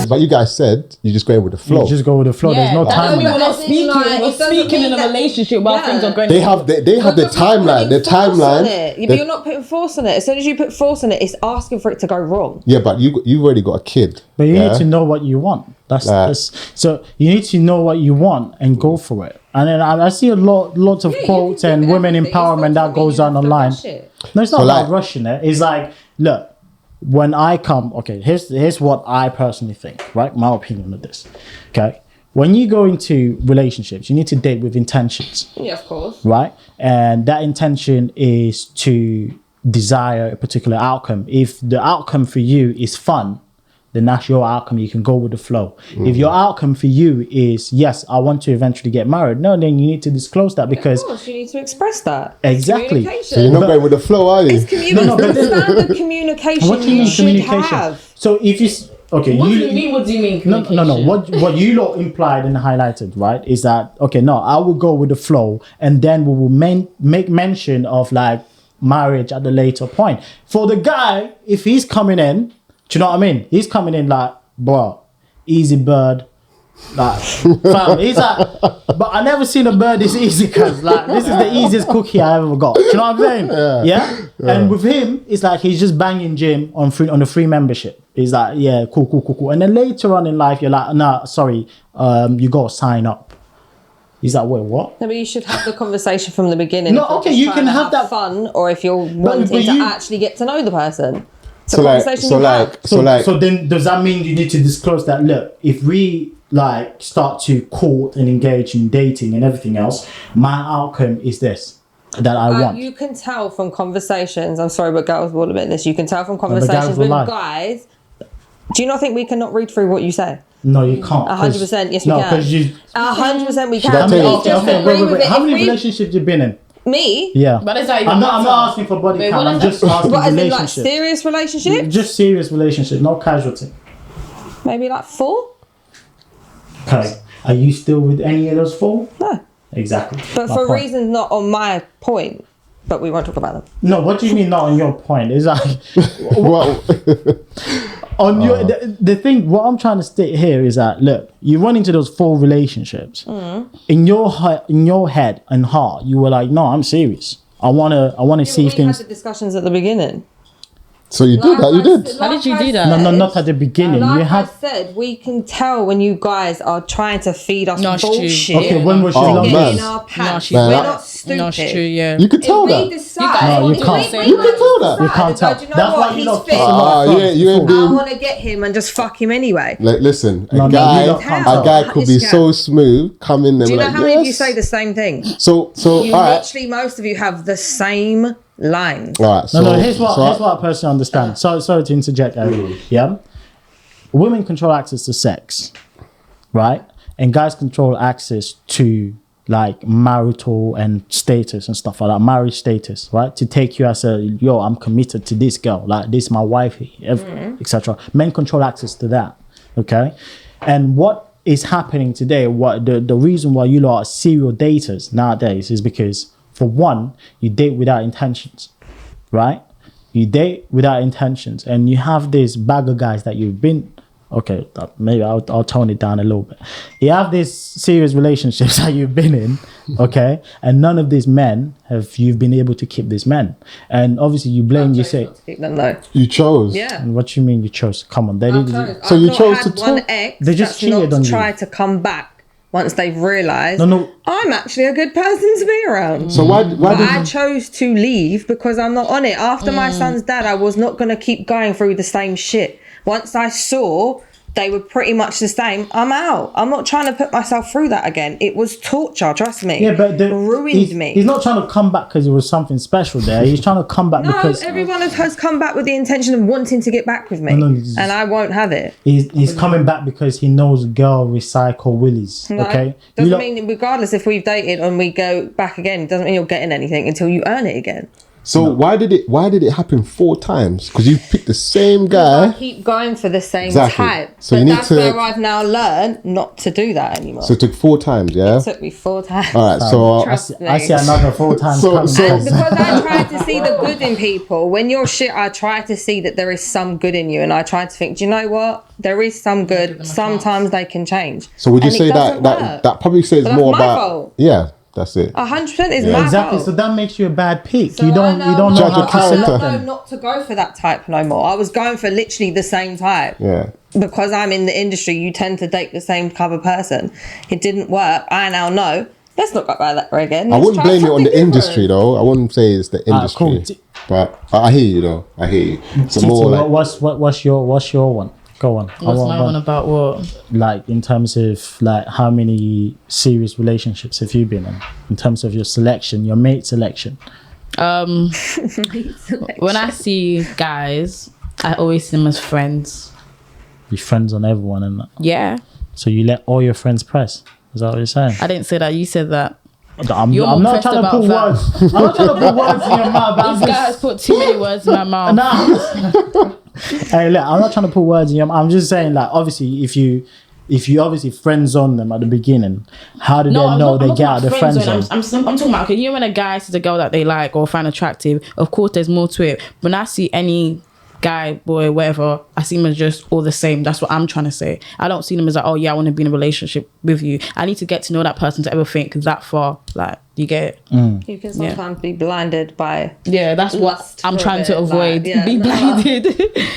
but you guys said you just going with the flow. You just go with the flow. There's no time. We're not speaking. We're speaking in a relationship while things are going. They have the timeline. The timeline. But you're not putting force on it. As soon as you put force on it, it's asking for it to go wrong. Yeah, but you've already got a kid. But you need to know what you want. That's so you need to know what you want and go for it. And then I see lots of quotes and women empowerment that goes on online. No, it's not about rushing it. It's like, look, when I come, okay, here's what I personally think, right? My opinion on this. Okay. When you go into relationships, you need to date with intentions. Yeah, of course. Right? And that intention is to desire a particular outcome. If the outcome for you is fun, then that's your outcome. You can go with the flow. If your outcome for you is, yes, I want to eventually get married, no, then you need to disclose that because... Of course, you need to express that. Exactly. So you're not going with the flow, are you? It's standard communication. What do you mean communication? Have. So if you... Okay, What do you mean? What do you mean? No. What you lot implied and highlighted, right, is that, okay, no, I will go with the flow and then we will make mention of like marriage at the later point. For the guy, if he's coming in, do you know what I mean? He's coming in like, bro, easy bird. Like, fam, he's like, but I never seen a bird this easy, cause like this is the easiest cookie I ever got. Do you know what I'm saying? Yeah. And with him, it's like he's just banging gym on the free membership. He's like, yeah, cool. And then later on in life, you're like, nah, sorry, you gotta sign up. He's like, wait, what? No, but you should have the conversation from the beginning. No, okay, you can have that fun, or if you're wanting to actually get to know the person. So then does that mean you need to disclose that, look, if we like start to court and engage in dating and everything else, my outcome is this that I want. You can tell from conversations, I'm sorry, but girls will admit this, you can tell from conversations with guys. Do you not think we cannot read through what you say? No, you can't. 100%, yes we can. 100% we can. Wait. How many relationships you been in? Me? Yeah. But it's like I'm not asking for body count. I'm just asking what, relationships. Like serious relationships? Just serious relationships, not casualty. Maybe like 4? Okay. Are you still with any of those 4? No. Exactly. But for reasons not on my point, but we won't talk about them. No, what do you mean not on your point? It's like... Well, on your the thing, what I'm trying to state here is that, look, you run into those 4 relationships. In your head and heart, you were like, no, I'm serious. I wanna see things. We had the discussions at the beginning. So you did that? You did? How did you do that? No, not at the beginning. I said, we can tell when you guys are trying to feed us bullshit. Okay, when was she man. in our pants. We're not stupid. No, it's true, yeah. You could tell that. No, you can't. You can tell that. You can't tell. Do you know what? He's fit. You ain't I being... want to get him and just fuck him anyway. Like, listen, No, a guy could be so smooth, come in and Do you know like, how many of you say the same thing? So You all right. literally, most of you have the same lines. All right. So, No, here's what I personally understand. Sorry to interject, Ari. Yeah? Women control access to sex, right? And guys control access to like marital and status and stuff like that, marriage status, right? To take you as I'm committed to this girl, like this is my wife, etc. Men control access to that, okay? And what is happening today, what the reason why you lot are serial daters nowadays is because, for one, you date without intentions, right? You date without intentions, and you have this bag of guys that you've been... Okay, maybe I'll tone it down a little bit. You have these serious relationships that you've been in, okay? And none of these men you've been able to keep these men. And obviously you blame, you say... You chose. Yeah. And what you mean you chose? Come on. So you chose to one ex they just cheated on you. Try to come back once they've realised, No. I'm actually a good person to be around. So why did I chose to leave because I'm not on it. After my son's dad, I was not going to keep going through the same shit. Once I saw they were pretty much the same, I'm out. I'm not trying to put myself through that again. It was torture, trust me. Yeah, but ruined me. He's not trying to come back because it was something special there. He's trying to come back because... No, everyone has come back with the intention of wanting to get back with me. And I won't have it. He's coming back because he knows girl recycle willies, okay? Doesn't mean, regardless if we've dated and we go back again, it doesn't mean you're getting anything until you earn it again. So why did it happen 4 times? Because you picked the same I guy. keep going for the same Exactly. type. So But you need that's to- where I've now learned not to do that anymore. So it took 4 times, yeah. It took me 4 times. All right. So Trust me. I see another 4 times So- coming. so- And because I try to see the good in people, when you're shit, I try to see that there is some good in you, and I try to think, do you know what? There is some good. Sometimes they can change. So would you And it say doesn't that work. that probably says But that's more my about fault. yeah, that's it. 100% is my Exactly. fault. So that makes you a bad pick. So you don't I know Judge how your to character. select I know them. not to go for that type no more. I was going for literally the same type. Yeah. Because I'm in the industry, you tend to date the same type of person. It didn't work. I now know. Let's not go back that way again. I Let's wouldn't try blame it on something the different. industry though. I wouldn't say it's the industry. cool. But I hear you though. I hear you. So Titi, more like what's your one? Go on. I What's want my one about what? like in terms of like how many serious relationships have you been in terms of your selection, your mate selection? When I see guys, I always see them as friends. Be friends on everyone and that. Yeah. So you let all your friends press. Is that what you're saying? I didn't say that. You said that. I'm You're not more trying to pressed put about words. I'm not trying to put words in your mouth. But I'm This guy has just, put too many words in my mouth. nah. Hey, look, I'm not trying to put words in your mouth. I'm just saying, like, obviously, if you obviously friend zone them at the beginning, how do they know they get out of the friend zone? I'm talking about, okay, you know when a guy sees a girl that they like or find attractive, of course there's more to it. When I see any guy, boy, whatever, I see them as just all the same. That's what I'm trying to say. I don't see them as like, oh yeah, I want to be in a relationship with you. I need to get to know that person to ever think that far. Like, you get it? You can sometimes be blinded by Yeah, that's what lust I'm for a trying to bit, avoid. like, yeah, Be no. blinded. Yeah,